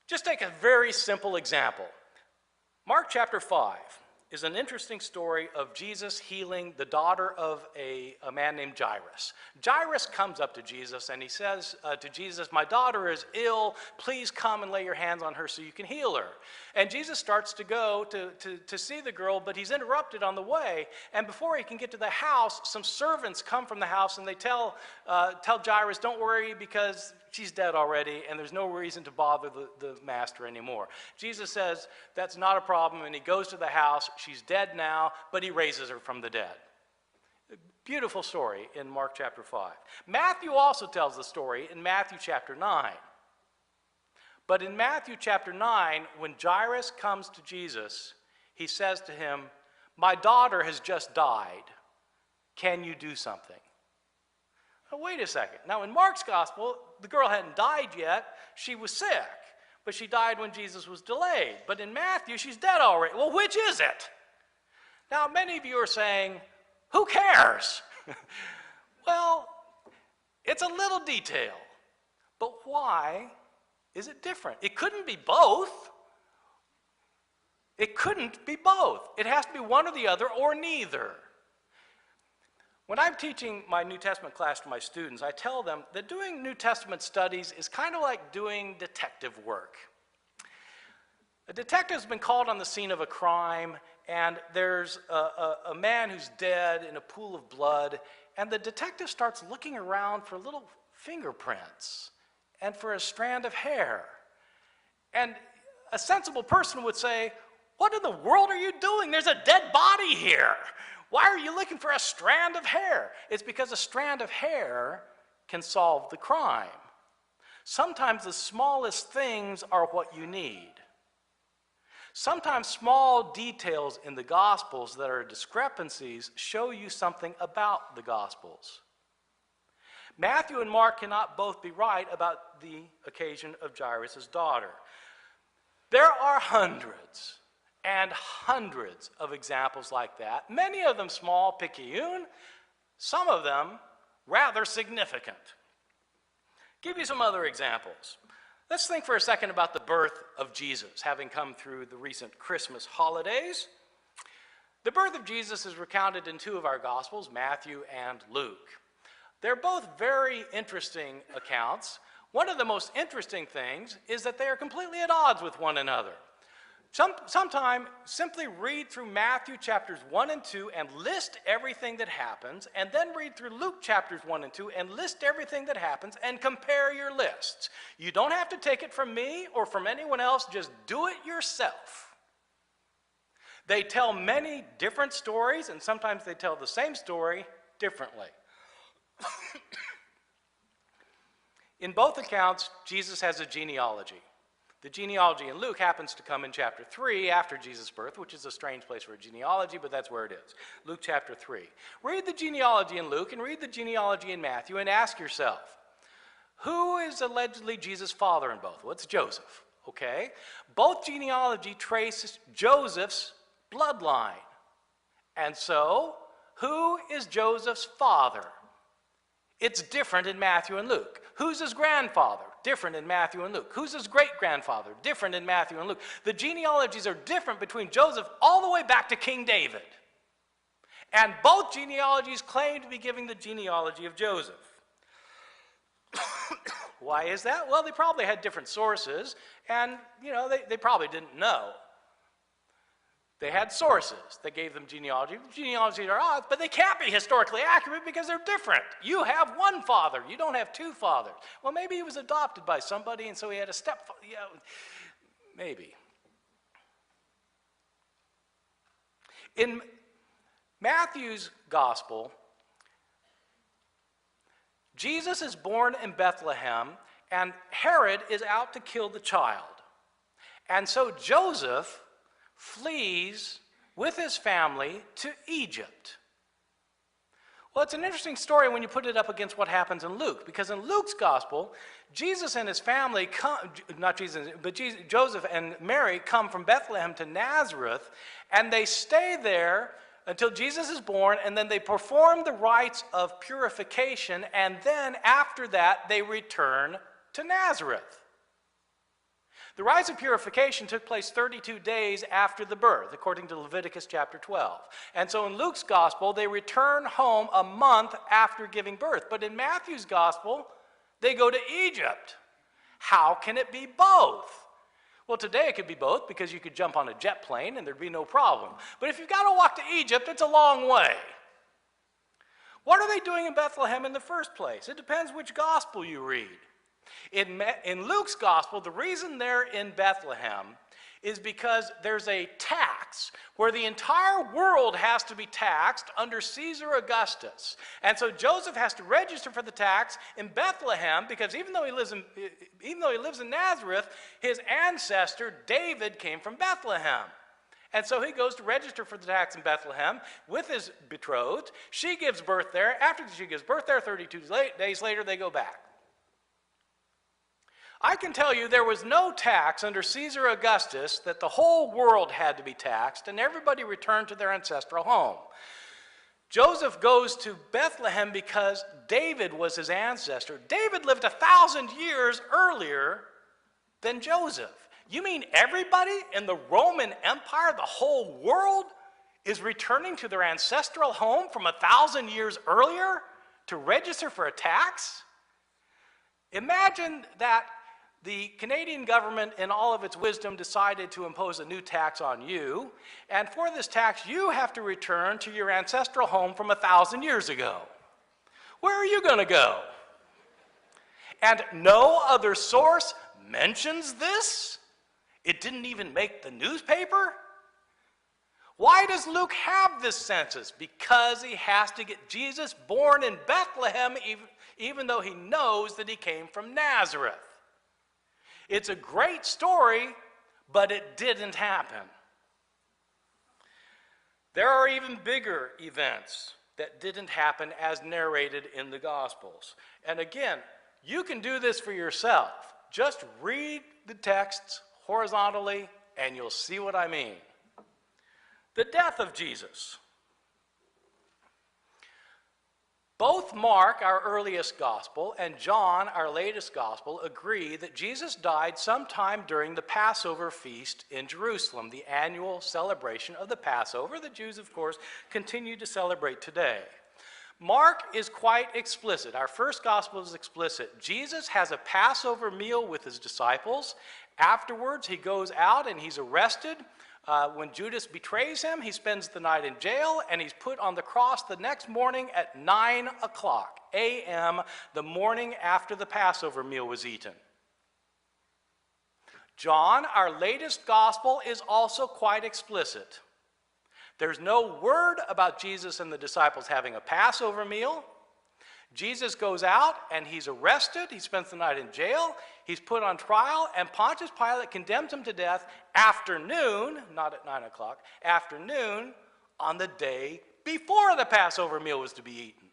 Just take a very simple example. Mark chapter 5 is an interesting story of Jesus healing the daughter of a man named Jairus. Jairus comes up to Jesus and he says to Jesus, "My daughter is ill. Please come and lay your hands on her so you can heal her." And Jesus starts to go to see the girl, but he's interrupted on the way. And before he can get to the house, some servants come from the house and they tell Jairus, "Don't worry because she's dead already and there's no reason to bother the master anymore." Jesus says, "That's not a problem," and he goes to the house. She's dead now, but he raises her from the dead. Beautiful story in Mark chapter 5. Matthew also tells the story in Matthew chapter 9. But in Matthew chapter 9, when Jairus comes to Jesus, he says to him, "My daughter has just died. Can you do something?" Now, wait a second. Now, in Mark's gospel, the girl hadn't died yet. She was sick, but she died when Jesus was delayed. But in Matthew, she's dead already. Well, which is it? Now, many of you are saying, who cares? Well, it's a little detail. But why is it different? It couldn't be both. It couldn't be both. It has to be one or the other or neither. When I'm teaching my New Testament class to my students, I tell them that doing New Testament studies is kind of like doing detective work. A detective has been called on the scene of a crime, and there's a man who's dead in a pool of blood, and the detective starts looking around for little fingerprints and for a strand of hair. And a sensible person would say, "What in the world are you doing? There's a dead body here. Why are you looking for a strand of hair?" It's because a strand of hair can solve the crime. Sometimes the smallest things are what you need. Sometimes small details in the Gospels that are discrepancies show you something about the Gospels. Matthew and Mark cannot both be right about the occasion of Jairus' daughter. There are hundreds and hundreds of examples like that, many of them small, picayune, some of them rather significant. Give you some other examples. Let's think for a second about the birth of Jesus, having come through the recent Christmas holidays. The birth of Jesus is recounted in two of our Gospels, Matthew and Luke. They're both very interesting accounts. One of the most interesting things is that they are completely at odds with one another. Sometime simply read through Matthew chapters 1 and 2 and list everything that happens, and then read through Luke chapters 1 and 2 and list everything that happens and compare your lists. You don't have to take it from me or from anyone else, just do it yourself. They tell many different stories, and sometimes they tell the same story differently. In both accounts, Jesus has a genealogy. The genealogy in Luke happens to come in chapter 3 after Jesus' birth, which is a strange place for a genealogy, but that's where it is. Luke chapter 3. Read the genealogy in Luke and read the genealogy in Matthew and ask yourself, who is allegedly Jesus' father in both? Well, it's Joseph, okay? Both genealogy traces Joseph's bloodline. And so, who is Joseph's father? It's different in Matthew and Luke. Who's his grandfather? Different in Matthew and Luke. Who's his great-grandfather? Different in Matthew and Luke. The genealogies are different between Joseph all the way back to King David. And both genealogies claim to be giving the genealogy of Joseph. Why is that? Well, they probably had different sources, and they probably didn't know. They had sources that gave them genealogy. Genealogies are odds, but they can't be historically accurate because they're different. You have one father. You don't have two fathers. Well, maybe he was adopted by somebody, and so he had a stepfather. Yeah, maybe. In Matthew's gospel, Jesus is born in Bethlehem, and Herod is out to kill the child. And so Joseph flees with his family to Egypt. Well, it's an interesting story when you put it up against what happens in Luke, because in Luke's gospel, Jesus and his family Joseph and Mary come from Bethlehem to Nazareth, and they stay there until Jesus is born, and then they perform the rites of purification, and then after that, they return to Nazareth. The rites of purification took place 32 days after the birth, according to Leviticus chapter 12. And so in Luke's gospel, they return home a month after giving birth. But in Matthew's gospel, they go to Egypt. How can it be both? Well, today it could be both because you could jump on a jet plane and there'd be no problem. But if you've got to walk to Egypt, it's a long way. What are they doing in Bethlehem in the first place? It depends which gospel you read. In Luke's gospel, the reason they're in Bethlehem is because there's a tax where the entire world has to be taxed under Caesar Augustus. And so Joseph has to register for the tax in Bethlehem because even though he lives in Nazareth, his ancestor David came from Bethlehem. And so he goes to register for the tax in Bethlehem with his betrothed. She gives birth there. After she gives birth there, 32 days later, they go back. I can tell you there was no tax under Caesar Augustus that the whole world had to be taxed, and everybody returned to their ancestral home. Joseph goes to Bethlehem because David was his ancestor. David lived 1,000 years earlier than Joseph. You mean everybody in the Roman Empire, the whole world, is returning to their ancestral home from 1,000 years earlier to register for a tax? Imagine that the Canadian government, in all of its wisdom, decided to impose a new tax on you, and for this tax, you have to return to your ancestral home from 1,000 years ago. Where are you going to go? And no other source mentions this? It didn't even make the newspaper? Why does Luke have this census? Because he has to get Jesus born in Bethlehem, even though he knows that he came from Nazareth. It's a great story, but it didn't happen. There are even bigger events that didn't happen as narrated in the Gospels. And again, you can do this for yourself. Just read the texts horizontally, and you'll see what I mean. The death of Jesus. Both Mark, our earliest gospel, and John, our latest gospel, agree that Jesus died sometime during the Passover feast in Jerusalem, the annual celebration of the Passover. The Jews, of course, continue to celebrate today. Mark is quite explicit. Our first gospel is explicit. Jesus has a Passover meal with his disciples. Afterwards, he goes out and he's arrested. When Judas betrays him, he spends the night in jail, and he's put on the cross the next morning at 9 o'clock a.m., the morning after the Passover meal was eaten. John, our latest gospel, is also quite explicit. There's no word about Jesus and the disciples having a Passover meal. Jesus goes out and he's arrested. He spends the night in jail. He's put on trial, and Pontius Pilate condemns him to death afternoon, not at 9 o'clock, afternoon on the day before the Passover meal was to be eaten.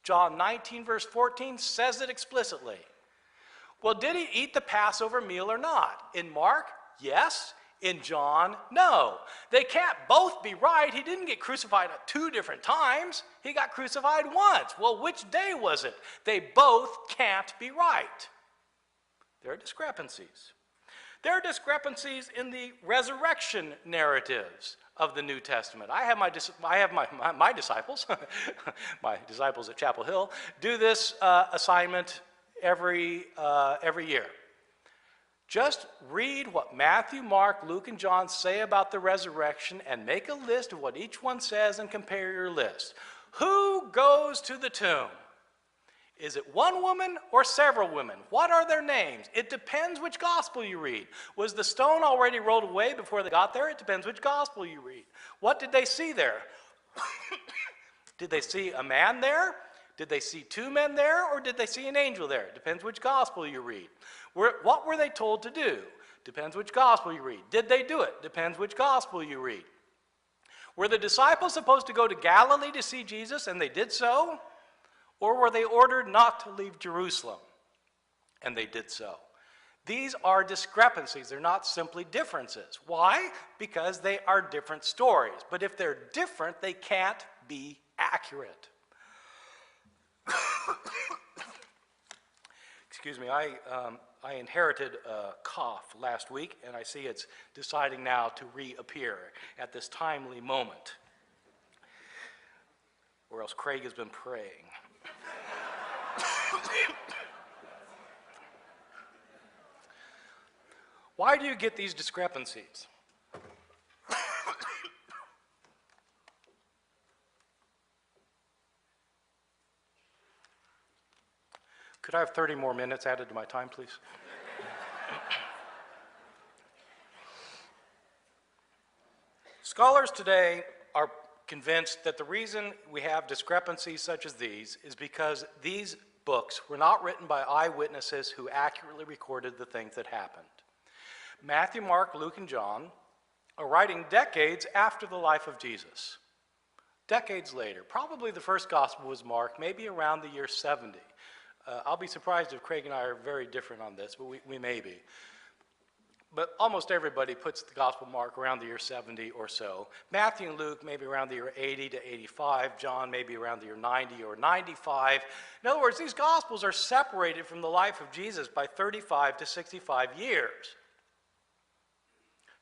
John 19, verse 14 says it explicitly. Well, did he eat the Passover meal or not? In Mark, yes. In John, no. They can't both be right. He didn't get crucified at 2 different times. He got crucified once. Well, which day was it? They both can't be right. There are discrepancies. There are discrepancies in the resurrection narratives of the New Testament. I have my disciples, my disciples at Chapel Hill, do this assignment every year. Just read what Matthew, Mark, Luke, and John say about the resurrection and make a list of what each one says and compare your list. Who goes to the tomb? Is it one woman or several women? What are their names? It depends which gospel you read. Was the stone already rolled away before they got there? It depends which gospel you read. What did they see there? Did they see a man there? Did they see 2 men there, or did they see an angel there? It depends which gospel you read. What were they told to do? Depends which gospel you read. Did they do it? Depends which gospel you read. Were the disciples supposed to go to Galilee to see Jesus, and they did so? Or were they ordered not to leave Jerusalem, and they did so? These are discrepancies. They're not simply differences. Why? Because they are different stories. But if they're different, they can't be accurate. Excuse me, I inherited a cough last week, and I see it's deciding now to reappear at this timely moment. Or else Craig has been praying. Why do you get these discrepancies? Could I have 30 more minutes added to my time, please? Scholars today are convinced that the reason we have discrepancies such as these is because these books were not written by eyewitnesses who accurately recorded the things that happened. Matthew, Mark, Luke, and John are writing decades after the life of Jesus. Decades later. Probably the first gospel was Mark, maybe around the year 70. I'll be surprised if Craig and I are very different on this, but we may be. But almost everybody puts the Gospel of Mark around the year 70 or so. Matthew and Luke maybe around the year 80 to 85. John maybe around the year 90 or 95. In other words, these Gospels are separated from the life of Jesus by 35 to 65 years.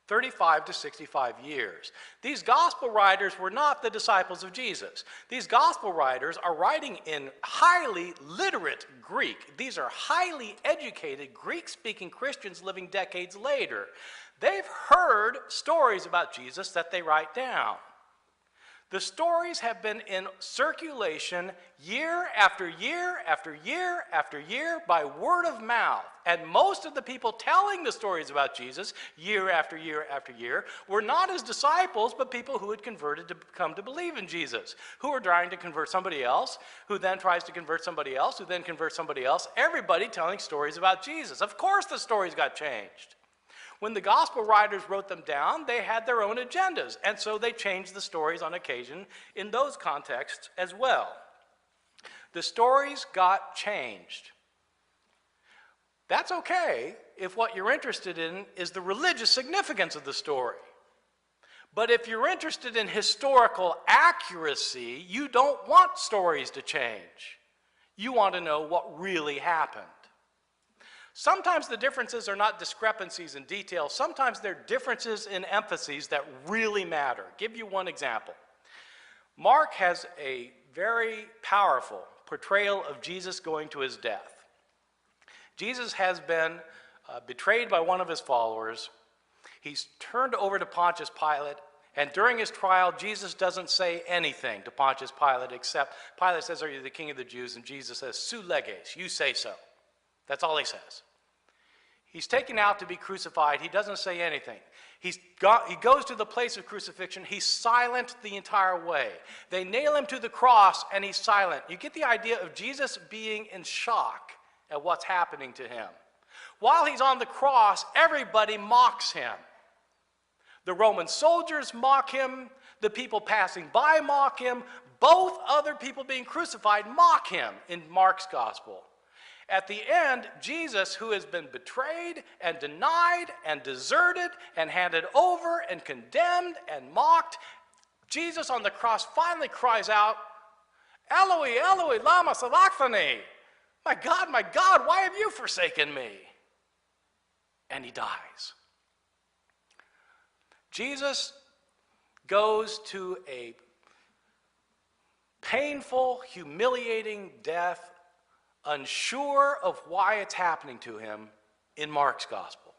35 to 65 years. These gospel writers were not the disciples of Jesus. These gospel writers are writing in highly literate Greek. These are highly educated Greek-speaking Christians living decades later. They've heard stories about Jesus that they write down. The stories have been in circulation year after year after year after year by word of mouth. And most of the people telling the stories about Jesus year after year after year were not his disciples, but people who had converted to come to believe in Jesus, who were trying to convert somebody else, who then tries to convert somebody else, who then converts somebody else. Everybody telling stories about Jesus. Of course the stories got changed. When the gospel writers wrote them down, they had their own agendas, and so they changed the stories on occasion in those contexts as well. The stories got changed. That's okay if what you're interested in is the religious significance of the story. But if you're interested in historical accuracy, you don't want stories to change. You want to know what really happened. Sometimes the differences are not discrepancies in detail. Sometimes they're differences in emphases that really matter. Give you one example. Mark has a very powerful portrayal of Jesus going to his death. Jesus has been betrayed by one of his followers. He's turned over to Pontius Pilate, and during his trial, Jesus doesn't say anything to Pontius Pilate except Pilate says, "Are you the king of the Jews?" And Jesus says, "Su leges," you say so. That's all he says. He's taken out to be crucified. He doesn't say anything. He goes to the place of crucifixion. He's silent the entire way. They nail him to the cross, and he's silent. You get the idea of Jesus being in shock at what's happening to him. While he's on the cross, everybody mocks him. The Roman soldiers mock him. The people passing by mock him. Both other people being crucified mock him in Mark's gospel. At the end, Jesus, who has been betrayed and denied and deserted and handed over and condemned and mocked, Jesus on the cross finally cries out, "Eloi, Eloi, lama sabachthani." My God, why have you forsaken me? And he dies. Jesus goes to a painful, humiliating death, unsure of why it's happening to him in Mark's gospel.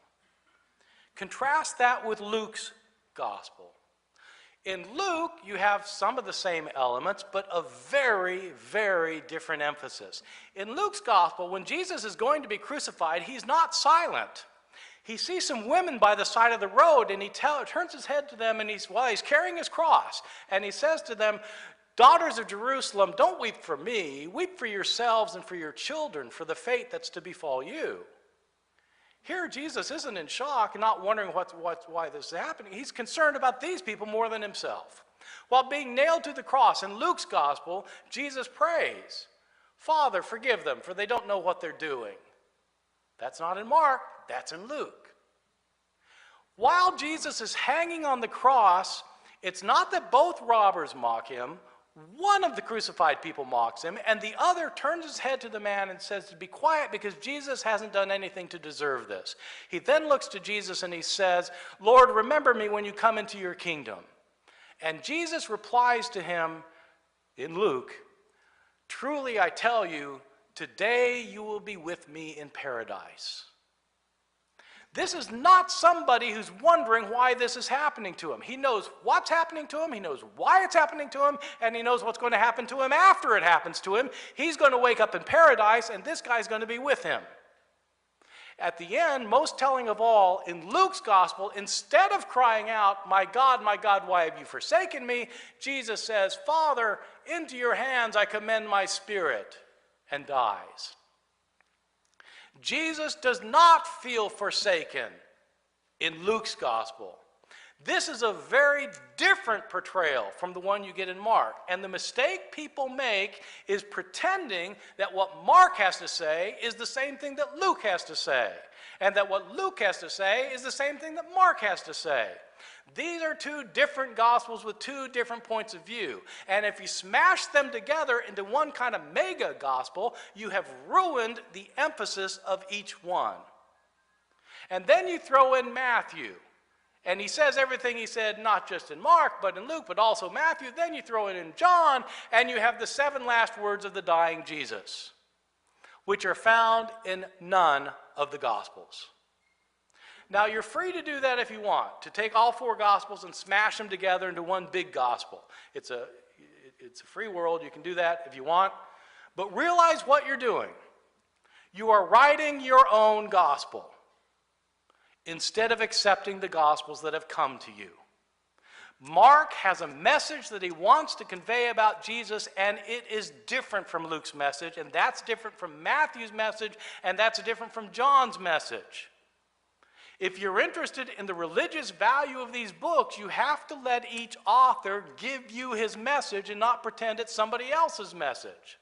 Contrast that with Luke's gospel. In Luke, you have some of the same elements, but a very, very different emphasis. In Luke's gospel, when Jesus is going to be crucified, he's not silent. He sees some women by the side of the road, and he turns his head to them, and he's carrying his cross, and he says to them, "Daughters of Jerusalem, don't weep for me. Weep for yourselves and for your children, for the fate that's to befall you." Here, Jesus isn't in shock and not wondering why this is happening. He's concerned about these people more than himself. While being nailed to the cross in Luke's gospel, Jesus prays, "Father, forgive them, for they don't know what they're doing." That's not in Mark, that's in Luke. While Jesus is hanging on the cross, it's not that both robbers mock him One of the crucified people mocks him, and the other turns his head to the man and says to be quiet because Jesus hasn't done anything to deserve this. He then looks to Jesus and he says, Lord, remember me when you come into your kingdom. And Jesus replies to him in Luke, truly I tell you, today you will be with me in paradise. This is not somebody who's wondering why this is happening to him. He knows what's happening to him, he knows why it's happening to him, and he knows what's going to happen to him after it happens to him. He's going to wake up in paradise, and this guy's going to be with him. At the end, most telling of all, in Luke's gospel, instead of crying out, my God, why have you forsaken me? Jesus says, Father, into your hands I commend my spirit, and dies. Jesus does not feel forsaken in Luke's gospel. This is a very different portrayal from the one you get in Mark. And the mistake people make is pretending that what Mark has to say is the same thing that Luke has to say. And that what Luke has to say is the same thing that Mark has to say. These are two different gospels with two different points of view. And if you smash them together into one kind of mega gospel, you have ruined the emphasis of each one. And then you throw in Matthew. And he says everything he said, not just in Mark, but in Luke, but also Matthew. Then you throw it in John, and you have the 7 last words of the dying Jesus, which are found in none of the Gospels. Now, you're free to do that if you want, to take all 4 Gospels and smash them together into one big gospel. It's a free world. You can do that if you want. But realize what you're doing. You are writing your own gospel instead of accepting the Gospels that have come to you. Mark has a message that he wants to convey about Jesus, and it is different from Luke's message, and that's different from Matthew's message, and that's different from John's message. If you're interested in the religious value of these books, you have to let each author give you his message and not pretend it's somebody else's message.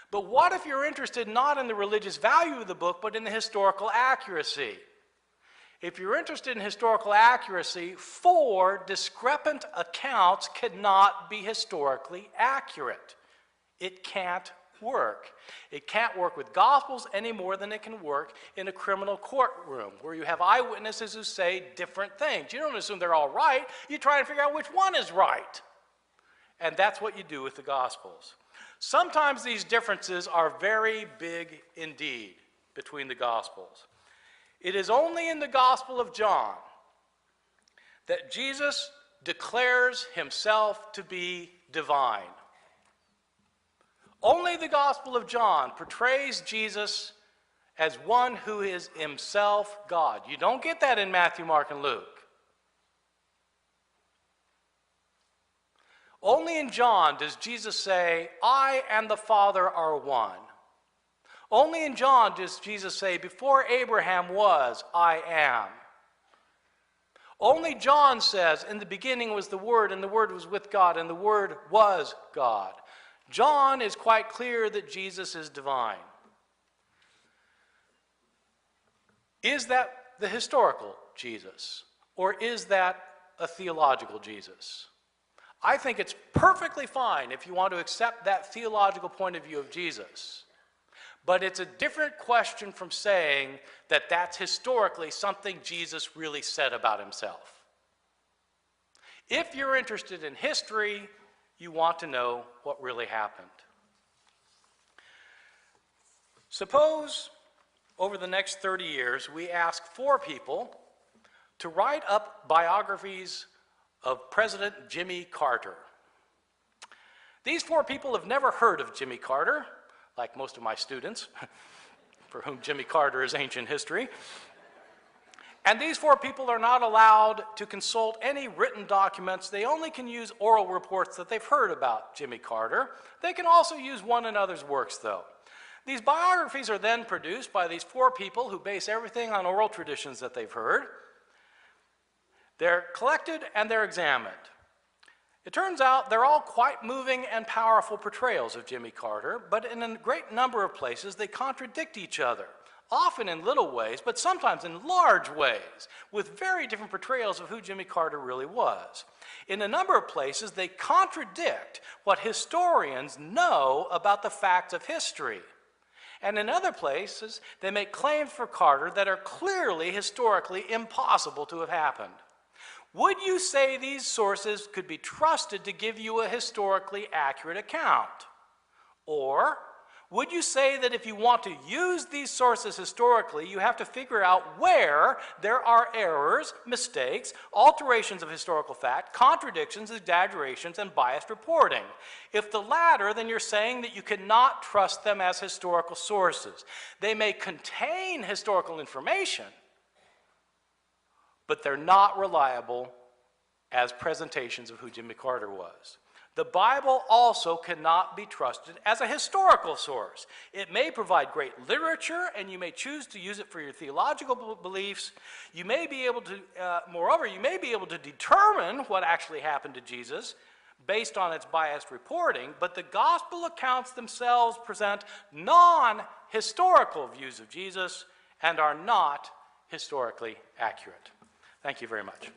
But what if you're interested not in the religious value of the book, but in the historical accuracy? If you're interested in historical accuracy, 4 discrepant accounts cannot be historically accurate. It can't work. It can't work with Gospels any more than it can work in a criminal courtroom where you have eyewitnesses who say different things. You don't assume they're all right. You try and figure out which one is right. And that's what you do with the Gospels. Sometimes these differences are very big indeed between the Gospels. It is only in the Gospel of John that Jesus declares himself to be divine. Only the Gospel of John portrays Jesus as one who is himself God. You don't get that in Matthew, Mark, and Luke. Only in John does Jesus say, I and the Father are one. Only in John does Jesus say, before Abraham was, I am. Only John says, in the beginning was the Word, and the Word was with God, and the Word was God. John is quite clear that Jesus is divine. Is that the historical Jesus, or is that a theological Jesus? I think it's perfectly fine if you want to accept that theological point of view of Jesus. But it's a different question from saying that that's historically something Jesus really said about himself. If you're interested in history, you want to know what really happened. Suppose over the next 30 years we ask 4 people to write up biographies of President Jimmy Carter. These 4 people have never heard of Jimmy Carter, like most of my students, for whom Jimmy Carter is ancient history. And these 4 people are not allowed to consult any written documents. They only can use oral reports that they've heard about Jimmy Carter. They can also use one another's works, though. These biographies are then produced by these 4 people who base everything on oral traditions that they've heard. They're collected and they're examined. It turns out they're all quite moving and powerful portrayals of Jimmy Carter, but in a great number of places they contradict each other. often in little ways, but sometimes in large ways, with very different portrayals of who Jimmy Carter really was. In a number of places, they contradict what historians know about the facts of history. And in other places, they make claims for Carter that are clearly historically impossible to have happened. Would you say these sources could be trusted to give you a historically accurate account? Or would you say that if you want to use these sources historically, you have to figure out where there are errors, mistakes, alterations of historical fact, contradictions, exaggerations, and biased reporting? If the latter, then you're saying that you cannot trust them as historical sources. They may contain historical information, but they're not reliable as presentations of who Jimmy Carter was. The Bible also cannot be trusted as a historical source. It may provide great literature, and you may choose to use it for your theological beliefs. You may be able to, moreover, you may be able to determine what actually happened to Jesus based on its biased reporting, but the gospel accounts themselves present non-historical views of Jesus and are not historically accurate. Thank you very much.